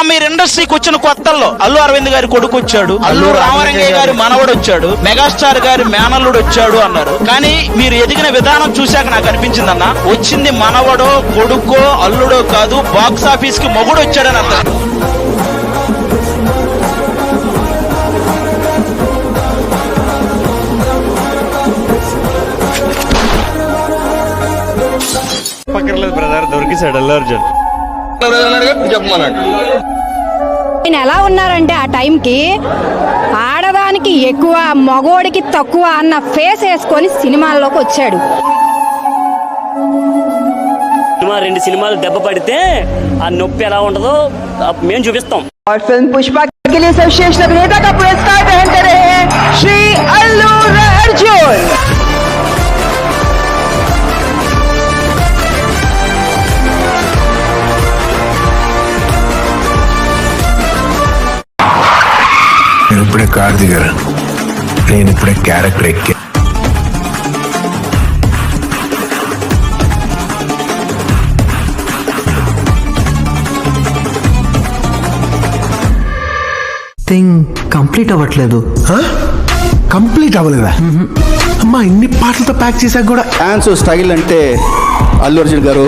మీరు ఇండస్ట్రీకి వచ్చిన కొత్తల్లో అల్లు అరవింద్ గారి కొడుకు వచ్చాడు, అల్లు రామరంగయ్య గారి మనవడు వచ్చాడు, మెగాస్టార్ గారి మేనల్లుడు వచ్చాడు అన్నారు. కానీ మీరు ఎదిగిన విధానం చూశాక నాకు అనిపించిందన్న, వచ్చింది మనవడో కొడుకో అల్లుడో కాదు, బాక్స్ ఆఫీస్ కి మొగుడు వచ్చాడని అన్నారు. పక్కర్లేదు బ్రదర్, దొరికిసాడు అల్లు అర్జున్. ఆయన ఎలా ఉన్నారంటే ఆ టైంకి ఆడదానికి ఎక్కువ మగోడికి తక్కువ అన్న ఫేస్ వేసుకొని సినిమాల్లోకి వచ్చాడు. రెండు సినిమాలు దెబ్బ పడితే ఆ నొప్పి ఎలా ఉంటుందో మేము చూపిస్తాం. और फिल्म पुष्पा के लिए सर्वश्रेष्ठ अभिनेता का पुरस्कार ग्रहण कर रहे हैं श्री अल्लू अर्जुन। నేను ఇప్పుడే కార్ దిగాను, నేను ఇప్పుడే క్యారెక్టర్ ఎక్కా. థింగ్ కంప్లీట్ అవ్వట్లేదు. కంప్లీట్ అవ్వలేదా? అమ్మా ఇన్ని పాటలతో ప్యాక్ చేశాక కూడా డాన్స్ స్టైల్ అంటే అల్లు అర్జున్ గారు